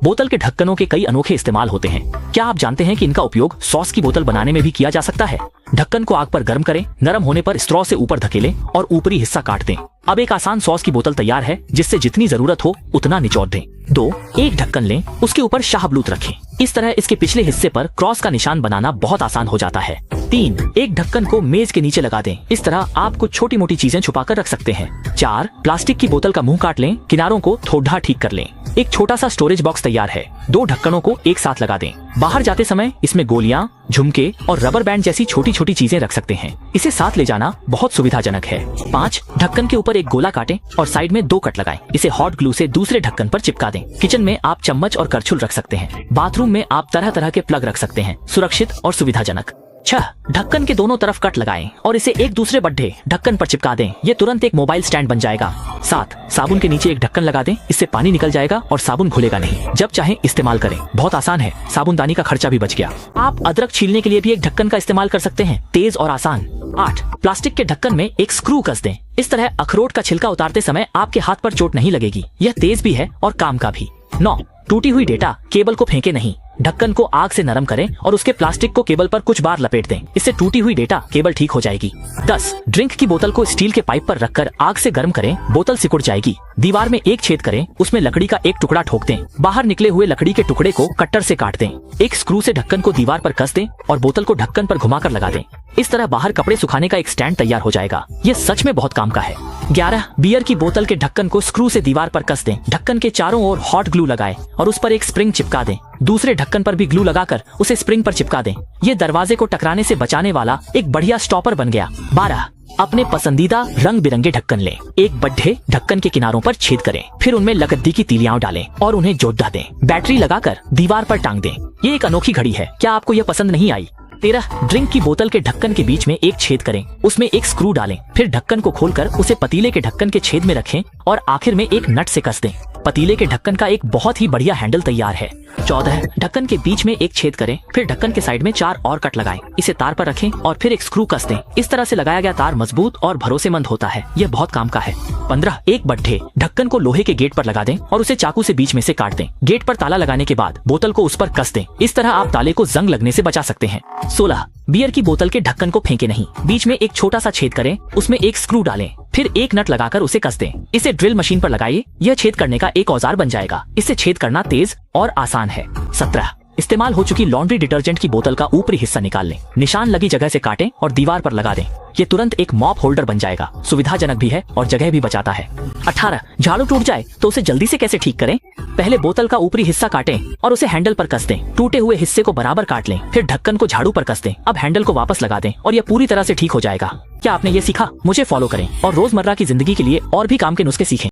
बोतल के ढक्कनों के कई अनोखे इस्तेमाल होते हैं। क्या आप जानते हैं कि इनका उपयोग सॉस की बोतल बनाने में भी किया जा सकता है? ढक्कन को आग पर गर्म करें, नरम होने पर स्ट्रॉ से ऊपर धकेलें और ऊपरी हिस्सा काट दें। अब एक आसान सॉस की बोतल तैयार है, जिससे जितनी जरूरत हो उतना निचोड़ दें। 2. एक ढक्कन लें, उसके ऊपर शाहबलूत रखें। इस तरह इसके पिछले हिस्से पर क्रॉस का निशान बनाना बहुत आसान हो जाता है। 3. एक ढक्कन को मेज के नीचे लगा दें। इस तरह आप कुछ छोटी मोटी चीजें छुपा कर रख सकते हैं। 4. प्लास्टिक की बोतल का मुंह काट लें, किनारों को थोड़ा ठीक कर लें। एक छोटा सा स्टोरेज बॉक्स तैयार है। 2 ढक्कनों को एक साथ लगा दें। बाहर जाते समय इसमें गोलियां, झुमके और रबर बैंड जैसी छोटी छोटी चीजें रख सकते हैं। इसे साथ ले जाना बहुत सुविधाजनक है। 5. ढक्कन के ऊपर एक गोला काटें और साइड में 2 कट लगाएं। इसे हॉट ग्लू से दूसरे ढक्कन पर चिपका दें। किचन में आप चम्मच और करछुल रख सकते हैं। बाथरूम में आप तरह तरह के प्लग रख सकते हैं। सुरक्षित और सुविधाजनक। 6. ढक्कन के दोनों तरफ कट लगाएं और इसे एक दूसरे बड्ढे ढक्कन पर चिपका दें। ये तुरंत एक मोबाइल स्टैंड बन जाएगा। 7. साबुन के नीचे एक ढक्कन लगा दें, इससे पानी निकल जाएगा और साबुन घुलेगा नहीं। जब चाहें इस्तेमाल करें। बहुत आसान है, साबुनदानी का खर्चा भी बच गया। आप अदरक छीलने के लिए भी एक ढक्कन का इस्तेमाल कर सकते हैं, तेज और आसान। 8. प्लास्टिक के ढक्कन में एक स्क्रू कस दें। इस तरह अखरोट का छिलका उतारते समय आपके हाथ पर चोट नहीं लगेगी। यह तेज भी है और काम का भी। 9. टूटी हुई डेटा केबल को फेंके नहीं। ढक्कन को आग से नरम करें और उसके प्लास्टिक को केबल पर कुछ बार लपेट दें। इससे टूटी हुई डेटा केबल ठीक हो जाएगी। 10. ड्रिंक की बोतल को स्टील के पाइप पर रखकर आग से गर्म करें, बोतल सिकुड़ जाएगी। दीवार में एक छेद करें, उसमें लकड़ी का एक टुकड़ा ठोक दें। बाहर निकले हुए लकड़ी के टुकड़े को कट्टर से काट दें। एक स्क्रू से ढक्कन को दीवार पर कस दें और बोतल को ढक्कन पर घुमाकर लगा दें। इस तरह बाहर कपड़े सुखाने का एक स्टैंड तैयार हो जाएगा। ये सच में बहुत काम का है। 11. बियर की बोतल के ढक्कन को स्क्रू से दीवार पर कस दें। ढक्कन के चारों ओर हॉट ग्लू लगाएं और उस पर एक स्प्रिंग चिपका दें। दूसरे ढक्कन पर भी ग्लू लगाकर उसे स्प्रिंग पर चिपका दें। ये दरवाजे को टकराने से बचाने वाला एक बढ़िया स्टॉपर बन गया। 12. अपने पसंदीदा रंग बिरंगे ढक्कन लें। एक बड्ढे ढक्कन के किनारों पर छेद करें, फिर उनमें लकड़ी की तीलियां डालें और उन्हें जोड़ा दें। बैटरी लगाकर दीवार पर टांग दें। ये एक अनोखी घड़ी है। क्या आपको यह पसंद नहीं आई? 13. ड्रिंक की बोतल के ढक्कन के बीच में एक छेद करें, उसमें एक स्क्रू डालें, फिर ढक्कन को खोलकर उसे पतीले के ढक्कन के छेद में रखें और आखिर में एक नट से कस दें। पतीले के ढक्कन का एक बहुत ही बढ़िया हैंडल तैयार है। 14. ढक्कन के बीच में एक छेद करें, फिर ढक्कन के साइड में 4 और कट लगाएं। इसे तार पर रखें और फिर एक स्क्रू कस दें। इस तरह से लगाया गया तार मजबूत और भरोसेमंद होता है। यह बहुत काम का है। 15. एक बड्ढे ढक्कन को लोहे के गेट पर लगा दें और उसे चाकू से बीच में से काट दें। गेट पर ताला लगाने के बाद बोतल को उस पर कस दें। इस तरह आप ताले को जंग लगने से बचा सकते हैं। 16. बियर की बोतल के ढक्कन को फेंके नहीं। बीच में एक छोटा सा छेद करें, उसमें एक स्क्रू डालें, फिर एक नट लगाकर उसे कस दें। इसे ड्रिल मशीन पर लगाइए। यह छेद करने का एक औजार बन जाएगा। इससे छेद करना तेज और आसान है। 17. इस्तेमाल हो चुकी लॉन्ड्री डिटर्जेंट की बोतल का ऊपरी हिस्सा निकाल लें, निशान लगी जगह से काटें और दीवार पर लगा दें। ये तुरंत एक मॉप होल्डर बन जाएगा। सुविधाजनक भी है और जगह भी बचाता है। 18. झाड़ू टूट जाए तो उसे जल्दी से कैसे ठीक करें? पहले बोतल का ऊपरी हिस्सा काटें और उसे हैंडल पर कस दें। टूटे हुए हिस्से को बराबर काट लें, फिर ढक्कन को झाड़ू पर कस दें। अब हैंडल को वापस लगा दें और यह पूरी तरह से ठीक हो जाएगा। क्या आपने ये सीखा? मुझे फॉलो करें और रोजमर्रा की जिंदगी के लिए और भी काम के नुस्खे सीखें।